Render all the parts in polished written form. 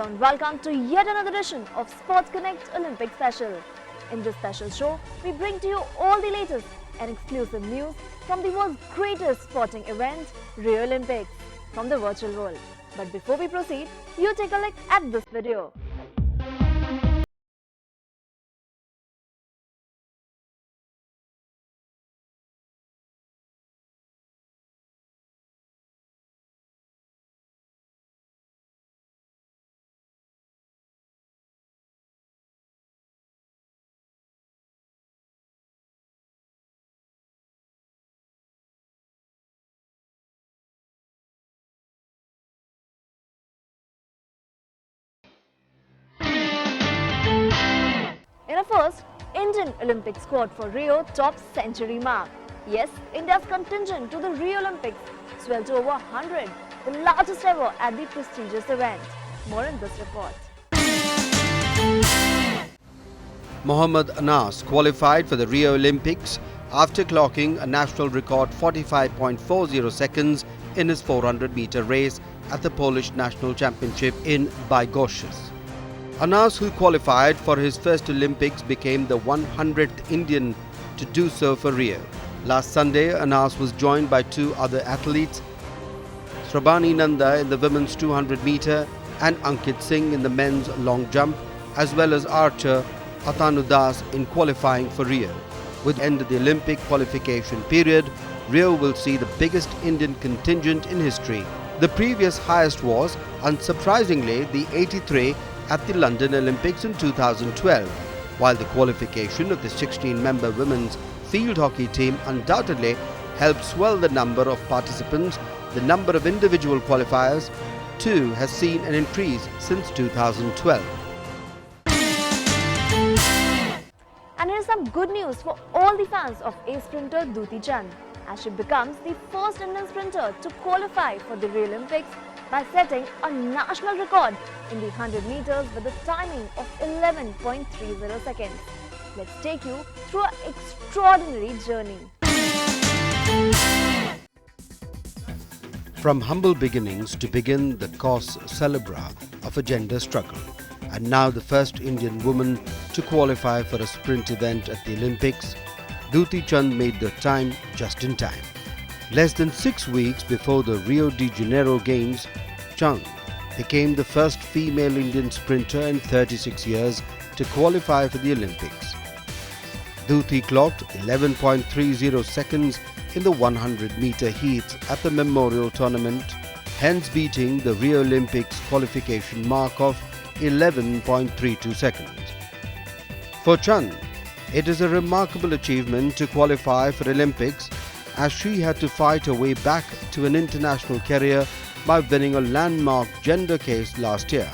Hello and welcome to yet another edition of Sports Connect Olympic Special. In this special show, we bring to you all the latest and exclusive news from the world's greatest sporting event, Rio Olympics, from the virtual world. But before we proceed, you take a look at this video. In a first, Indian Olympic squad for Rio tops century mark. Yes, India's contingent to the Rio Olympics swelled to over 100, the largest ever at the prestigious event. More in this report. Mohammad Anas qualified for the Rio Olympics after clocking a national record 45.40 seconds in his 400-meter race at the Polish National Championship in Bydgoszcz. Anas, who qualified for his first Olympics, became the 100th Indian to do so for Rio. Last Sunday, Anas was joined by two other athletes, Srabani Nanda in the women's 200-meter and Ankit Singh in the men's long jump, as well as archer Atanu Das in qualifying for Rio. With the end of the Olympic qualification period, Rio will see the biggest Indian contingent in history. The previous highest was, unsurprisingly, the 83 at the London Olympics in 2012, while the qualification of the 16-member women's field hockey team undoubtedly helped swell the number of participants. The number of individual qualifiers too has seen an increase since 2012. And here's some good news for all the fans of ace sprinter Duti Chand, as she becomes the first Indian sprinter to qualify for the Rio Olympics by setting a national record in the 100 meters with a timing of 11.30 seconds. Let's take you through an extraordinary journey. From humble beginnings to begin the cause célèbre of a gender struggle, and now the first Indian woman to qualify for a sprint event at the Olympics, Duti Chand made the time just in time. Less than 6 weeks before the Rio de Janeiro Games, Chand became the first female Indian sprinter in 36 years to qualify for the Olympics. Duti clocked 11.30 seconds in the 100-meter heats at the Memorial Tournament, hence beating the Rio Olympics qualification mark of 11.32 seconds. For Chand, it is a remarkable achievement to qualify for Olympics, as she had to fight her way back to an international career by winning a landmark gender case last year.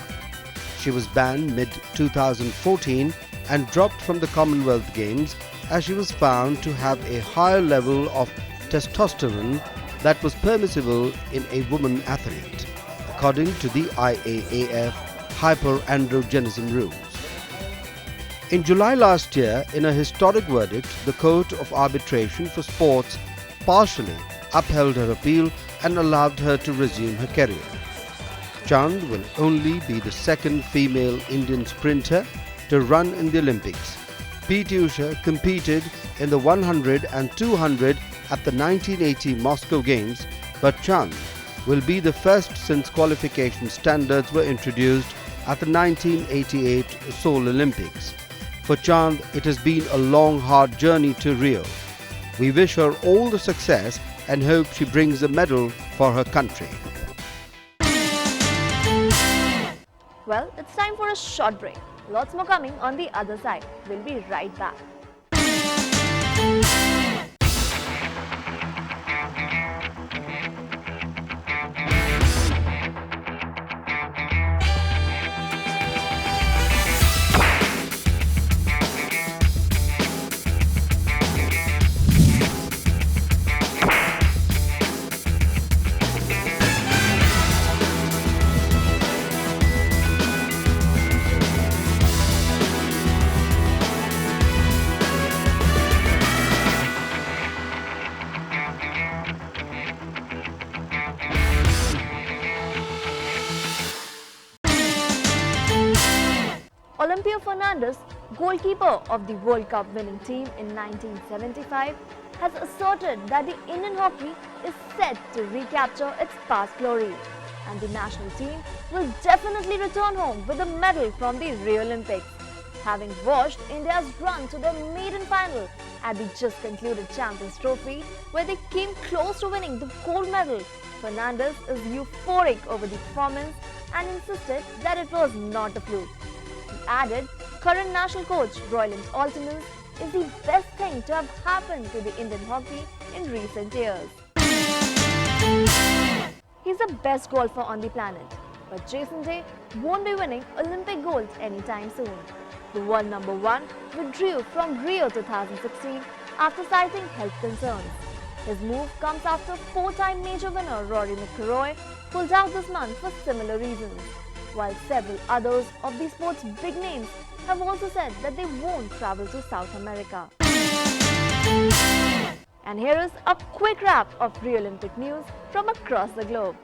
She was banned mid-2014 and dropped from the Commonwealth Games as she was found to have a higher level of testosterone that was permissible in a woman athlete, according to the IAAF hyperandrogenism rules. In July last year, in a historic verdict, the Court of Arbitration for Sports partially upheld her appeal and allowed her to resume her career. Chand will only be the second female Indian sprinter to run in the Olympics. P.T. Usha competed in the 100 and 200 at the 1980 Moscow Games, but Chand will be the first since qualification standards were introduced at the 1988 Seoul Olympics. For Chand, it has been a long, hard journey to Rio. We wish her all the success and hope she brings a medal for her country. Well, it's time for a short break. Lots more coming on the other side. We'll be right back. Olympia Fernandez, goalkeeper of the World Cup winning team in 1975, has asserted that the Indian hockey is set to recapture its past glory, and the national team will definitely return home with a medal from the Rio Olympics. Having watched India's run to the maiden final at the just concluded Champions Trophy, where they came close to winning the gold medal, Fernandez is euphoric over the performance and insisted that it was not a fluke. He added, current national coach Roland Altenus is the best thing to have happened to the Indian hockey in recent years. He's the best golfer on the planet, but Jason Day won't be winning Olympic gold anytime soon. The world number one withdrew from Rio 2016 after citing health concerns. His move comes after four-time major winner Rory McIlroy pulled out this month for similar reasons, while several others of the sport's big names have also said that they won't travel to South America. And here is a quick wrap of Rio Olympic news from across the globe.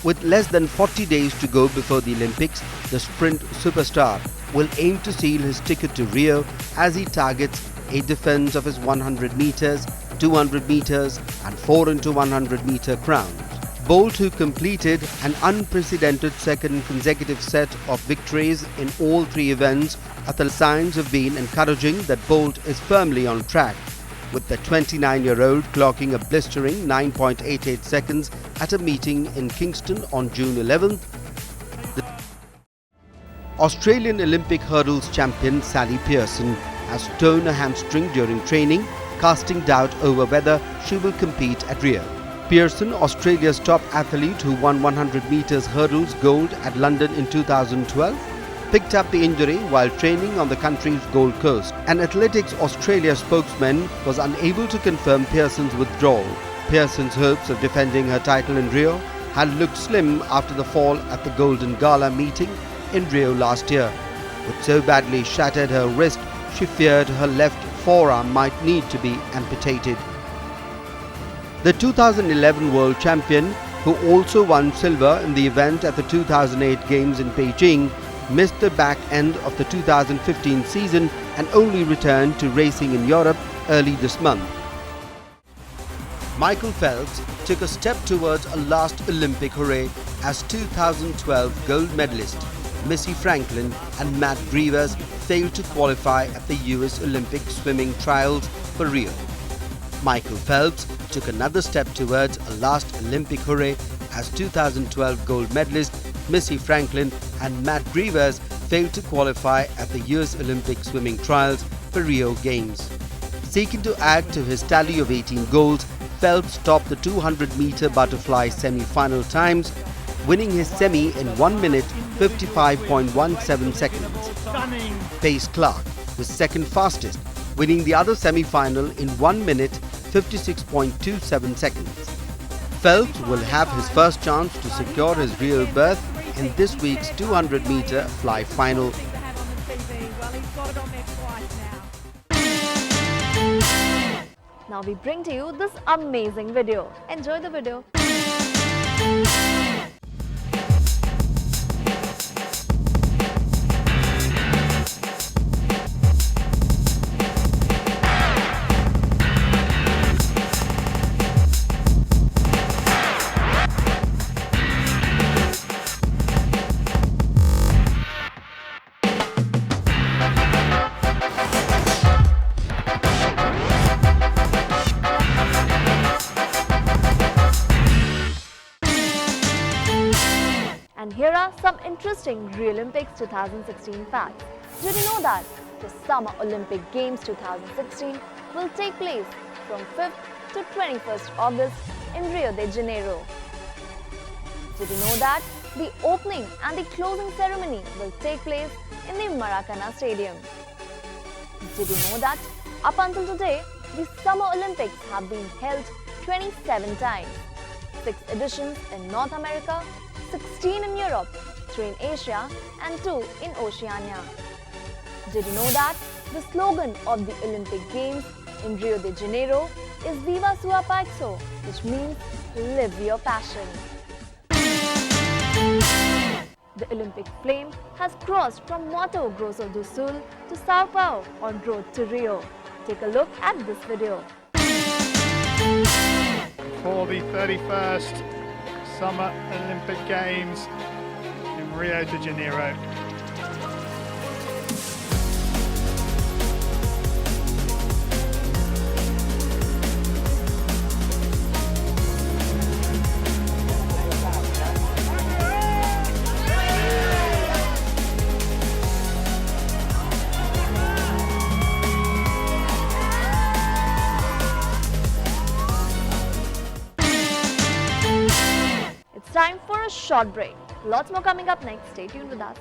With less than 40 days to go before the Olympics, the sprint superstar will aim to seal his ticket to Rio as he targets a defense of his 100 meters, 200 meters and 4x100 meter crowns. Bolt, who completed an unprecedented second consecutive set of victories in all three events, the signs have been encouraging that Bolt is firmly on track, with the 29-year-old clocking a blistering 9.88 seconds at a meeting in Kingston on June 11th. The Australian Olympic hurdles champion Sally Pearson has torn a hamstring during training, casting doubt over whether she will compete at Rio. Pearson, Australia's top athlete who won 100 meters hurdles gold at London in 2012, picked up the injury while training on the country's Gold Coast. An Athletics Australia spokesman was unable to confirm Pearson's withdrawal. Pearson's hopes of defending her title in Rio had looked slim after the fall at the Golden Gala meeting in Rio last year. With so badly shattered her wrist, she feared her left forearm might need to be amputated. The 2011 world champion, who also won silver in the event at the 2008 Games in Beijing, missed the back end of the 2015 season and only returned to racing in Europe early this month. Michael Phelps took a step towards a last Olympic hooray as 2012 gold medalist Missy Franklin and Matt Grevers failed to qualify at the US Olympic swimming trials for Rio. Michael Phelps took another step towards a last Olympic hooray as 2012 gold medalist Missy Franklin and Matt Grevers failed to qualify at the US Olympic swimming trials for Rio Games. Seeking to add to his tally of 18 golds, Phelps topped the 200-meter butterfly semi-final times, winning his semi in 1 minute 55.17 seconds. Pace Clark was second fastest, winning the other semi-final in 1 minute 56.27 seconds. Phelps will have his first chance to secure his Rio berth in this week's 200-meter fly final. Now we bring to you this amazing video. Enjoy the video. And here are some interesting Rio Olympics 2016 facts. Did you know that the Summer Olympic Games 2016 will take place from 5th to 21st August in Rio de Janeiro? Did you know that the opening and the closing ceremony will take place in the Maracana Stadium? Did you know that up until today, the Summer Olympics have been held 27 times, 6 editions in North America, 16 in Europe, 3 in Asia and 2 in Oceania. Did you know that the slogan of the Olympic Games in Rio de Janeiro is Viva Sua Paixão, which means live your passion. The Olympic flame has crossed from Mato Grosso do Sul to Sao Paulo on road to Rio. Take a look at this video. For the 31st Summer Olympic Games in Rio de Janeiro. It's time for a short break. Lots more coming up next. Stay tuned with us.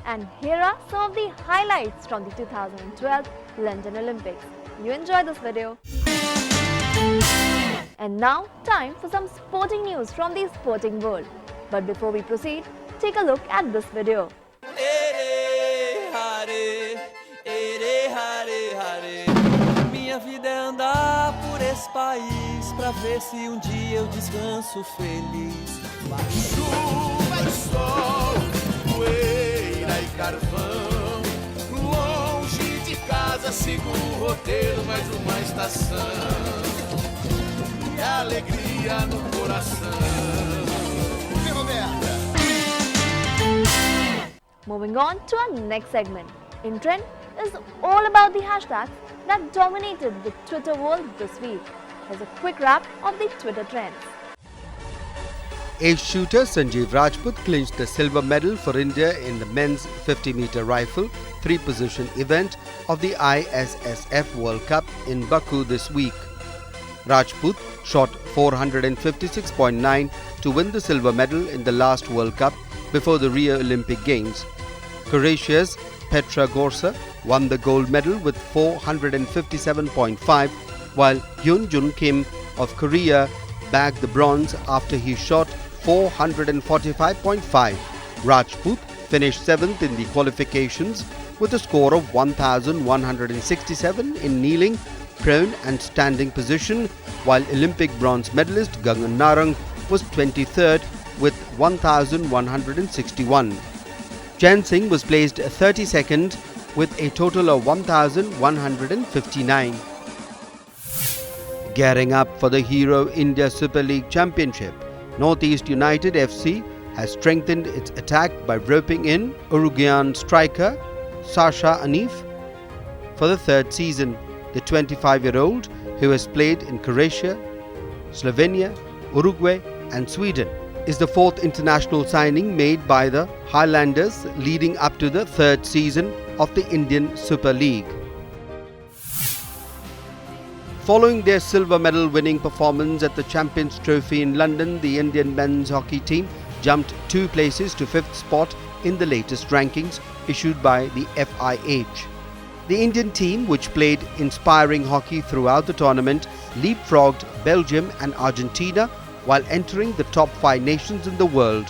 And here are some of the highlights from the 2012 London Olympics. You enjoy this video. And now, time for some sporting news from the sporting world. But before we proceed, take a look at this video. Minha vida é andar por esse país pra ver se dia eu descanso feliz. Chuva e sol, poeira e carvão. Longe de casa sigo o roteiro, mais uma estação. E alegria no coração. Moving on to our next segment. In Trend is all about the hashtags that dominated the Twitter world this week. Here's a quick wrap of the Twitter trends. Ace shooter Sanjeev Rajput clinched the silver medal for India in the men's 50-meter rifle three-position event of the ISSF World Cup in Baku this week. Rajput shot 456.9 to win the silver medal in the last World Cup before the Rio Olympic Games. Croatia's Petra Gorsa won the gold medal with 457.5, while Hyun Jun Kim of Korea bagged the bronze after he shot 445.5. Rajput finished 7th in the qualifications with a score of 1,167 in kneeling, prone and standing position, while Olympic bronze medalist Gangan Narang was 23rd with 1,161. Jan Singh was placed 32nd with a total of 1,159. Gearing up for the Hero India Super League Championship, Northeast United FC has strengthened its attack by roping in Uruguayan striker Sasha Anif for the third season. The 25-year-old, who has played in Croatia, Slovenia, Uruguay and Sweden, is the fourth international signing made by the Highlanders leading up to the third season of the Indian Super League. Following their silver medal winning performance at the Champions Trophy in London, the Indian men's hockey team jumped 2 places to 5th spot in the latest rankings issued by the FIH. The Indian team, which played inspiring hockey throughout the tournament, leapfrogged Belgium and Argentina while entering the top 5 nations in the world.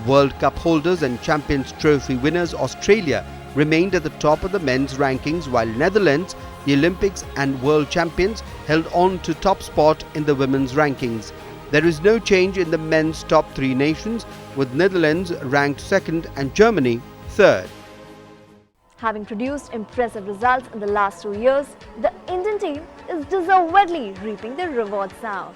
World Cup holders and Champions Trophy winners Australia remained at the top of the men's rankings, while Netherlands, the Olympics and world champions, held on to top spot in the women's rankings. There is no change in the men's top 3 nations, with Netherlands ranked 2nd and Germany 3rd. Having produced impressive results in the last 2 years, the Indian team is deservedly reaping the rewards now.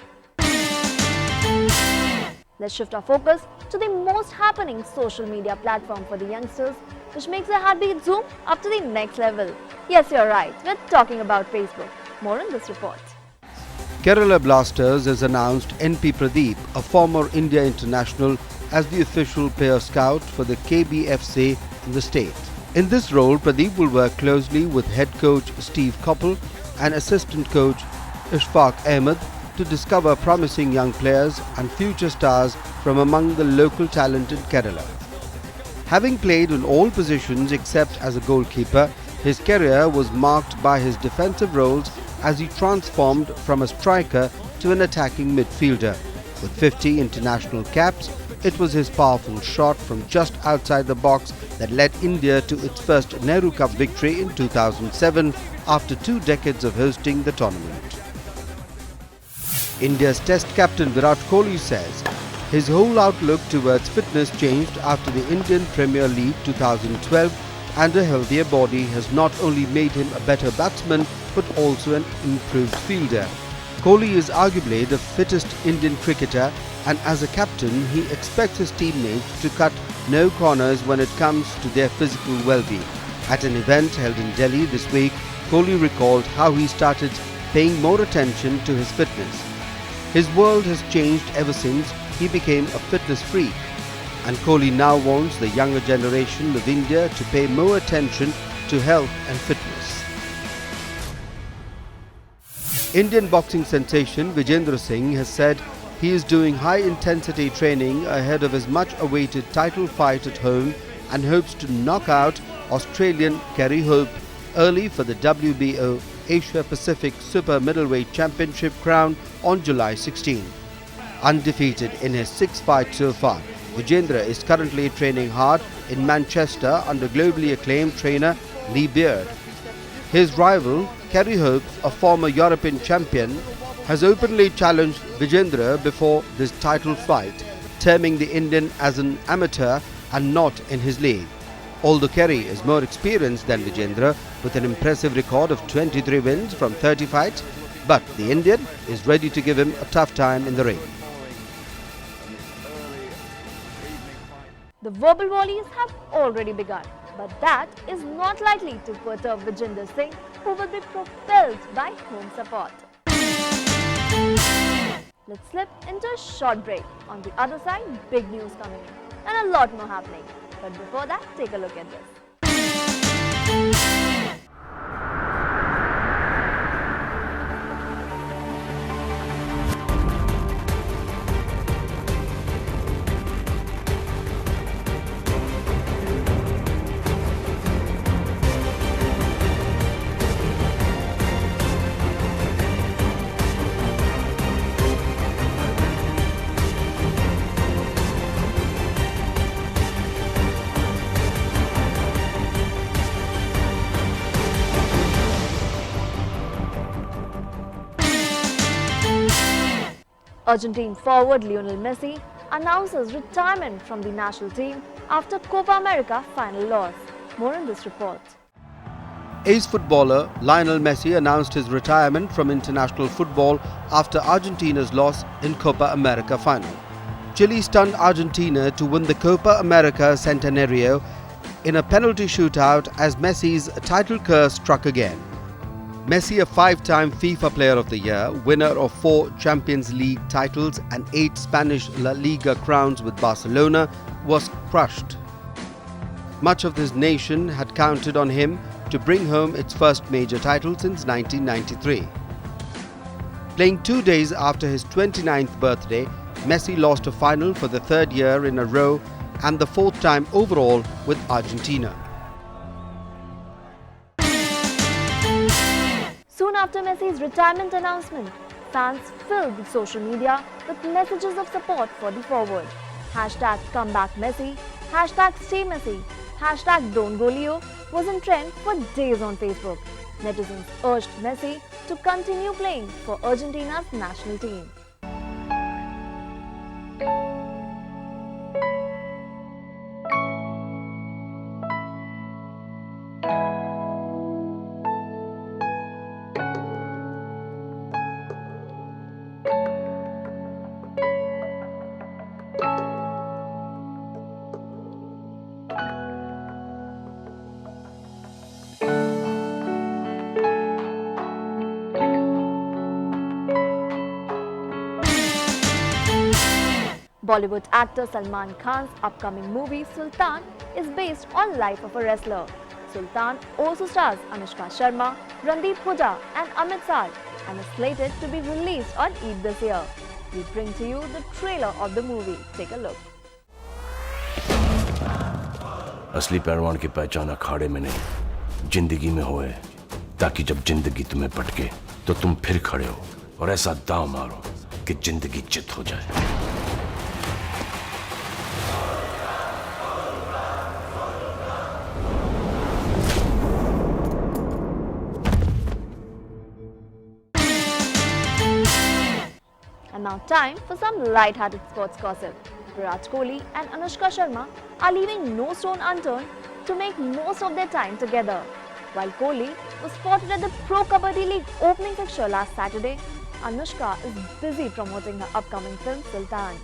Let's shift our focus to the most happening social media platform for the youngsters, which makes their heartbeat zoom up to the next level. Yes, you're right, we're talking about Facebook. More in this report. Kerala Blasters has announced NP Pradeep, a former India international, as the official player scout for the KBFC in the state. In this role, Pradeep will work closely with head coach Steve Koppel and assistant coach Ishfaq Ahmed to discover promising young players and future stars from among the local talent in Kerala. Having played in all positions except as a goalkeeper, his career was marked by his defensive roles as he transformed from a striker to an attacking midfielder. With 50 international caps, it was his powerful shot from just outside the box that led India to its first Nehru Cup victory in 2007 after 2 decades of hosting the tournament. India's Test captain Virat Kohli says his whole outlook towards fitness changed after the Indian Premier League 2012, and a healthier body has not only made him a better batsman but also an improved fielder. Kohli is arguably the fittest Indian cricketer, and as a captain he expects his teammates to cut no corners when it comes to their physical well-being. At an event held in Delhi this week, Kohli recalled how he started paying more attention to his fitness. His world has changed ever since he became a fitness freak, and Kohli now wants the younger generation of India to pay more attention to health and fitness. Indian boxing sensation Vijayendra Singh has said he is doing high-intensity training ahead of his much-awaited title fight at home and hopes to knock out Australian Kerry Hope early for the WBO Asia Pacific Super Middleweight Championship crown on July 16. Undefeated in his 6 fights so far, Vijayendra is currently training hard in Manchester under globally acclaimed trainer Lee Beard. His rival, Kerry Hope, a former European champion, has openly challenged Vijayendra before this title fight, terming the Indian as an amateur and not in his league. Although Kerry is more experienced than Vijayendra with an impressive record of 23 wins from 30 fights, but the Indian is ready to give him a tough time in the ring. The verbal volleys have already begun, but that is not likely to perturb Vijayendra Singh, who will be propelled by home support. Let's slip into a short break. On the other side, big news coming in and a lot more happening. But before that, take a look at this. Argentine forward Lionel Messi announces retirement from the national team after Copa America final loss. More in this report. Ace footballer Lionel Messi announced his retirement from international football after Argentina's loss in Copa America final. Chile stunned Argentina to win the Copa America Centenario in a penalty shootout as Messi's title curse struck again. Messi, a 5-time FIFA Player of the Year, winner of 4 Champions League titles and 8 Spanish La Liga crowns with Barcelona, was crushed. Much of this nation had counted on him to bring home its first major title since 1993. Playing 2 days after his 29th birthday, Messi lost a final for the 3rd year in a row and the 4th time overall with Argentina. Soon after Messi's retirement announcement, fans filled the social media with messages of support for the forward. Hashtag comeback Messi, hashtag stay Messi, hashtag don't go Leo was in trend for days on Facebook. Netizens urged Messi to continue playing for Argentina's national team. Bollywood actor Salman Khan's upcoming movie Sultan is based on life of a wrestler. Sultan also stars Anushka Sharma, Randeep Hooda and Amit Sal and is slated to be released on Eid this year. We bring to you the trailer of the movie. Take a look. असली पहलवान की पहचान अखाड़े में नहीं जिंदगी में होए, ताकि जब जिंदगी तुम्हें पटके तो तुम फिर खड़े हो और ऐसा दांव मारो कि जिंदगी चित हो जाए। And now time for some light-hearted sports gossip. Virat Kohli and Anushka Sharma are leaving no stone unturned to make most of their time together. While Kohli was spotted at the Pro Kabaddi League opening fixture last Saturday, Anushka is busy promoting her upcoming film Sultan.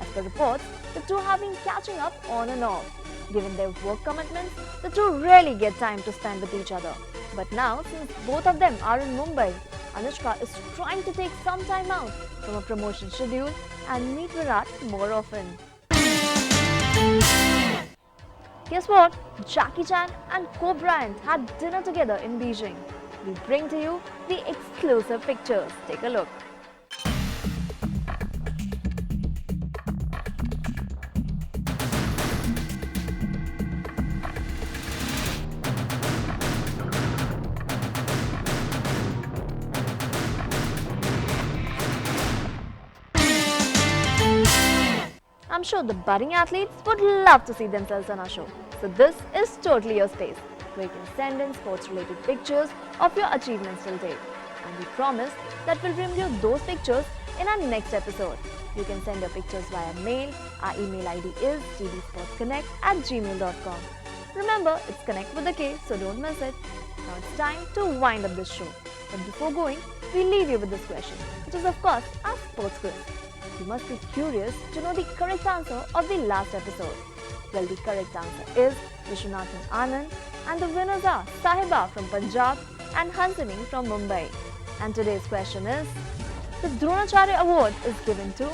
As per reports, the two have been catching up on and off. Given their work commitments, the two rarely get time to spend with each other. But now, since both of them are in Mumbai, Anushka is trying to take some time out from a promotion schedule and meet Virat more often. Guess what? Jackie Chan and Kobe Bryant had dinner together in Beijing. We bring to you the exclusive pictures. Take a look. I'm sure the budding athletes would love to see themselves on our show. So this is totally your space, where you can send in sports-related pictures of your achievements till date. And we promise that we'll bring you those pictures in our next episode. You can send your pictures via mail. Our email ID is gdsportsconnect@gmail.com. Remember, it's Connect with a K, so don't miss it. Now it's time to wind up this show. But before going, we leave you with this question, which is of course our sports quiz. You must be curious to know the correct answer of the last episode. Well, the correct answer is Vishwanathan Anand, and the winners are Sahiba from Punjab and Hansini from Mumbai. And today's question is, the Dronacharya Award is given to,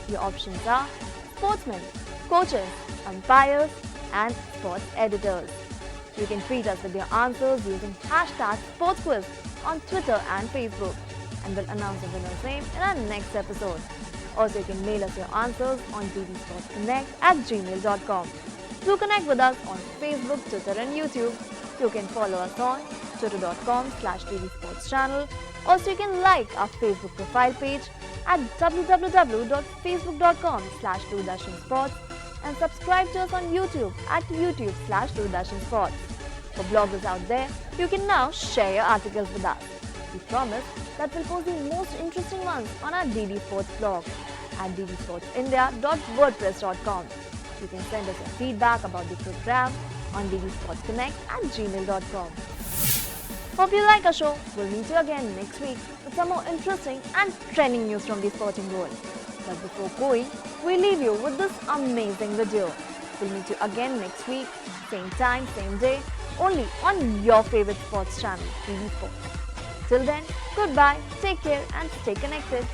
your options are sportsmen, coaches, umpires and sports editors. You can tweet us with your answers using hashtag SportsQuiz on Twitter and Facebook, and we'll announce the winner's name in our next episode. Also, you can mail us your answers on ddsportsconnect@gmail.com. Do connect with us on Facebook, Twitter and YouTube. You can follow us on twitter.com/ddsportschannel. Also, you can like our Facebook profile page at www.facebook.com/doordarshansports and subscribe to us on YouTube at youtube/doordarshansports. For bloggers out there, you can now share your articles with us. We promise that we'll post the most interesting ones on our DD Sports blog at ddsportsindia.wordpress.com. You can send us your feedback about the program on ddsportsconnect@gmail.com. Hope you like our show. We'll meet you again next week with some more interesting and trending news from the sporting world. But before going, we leave you with this amazing video. We'll meet you again next week, same time, same day, only on your favorite sports channel, DD Sports. Till then, goodbye, take care and stay connected.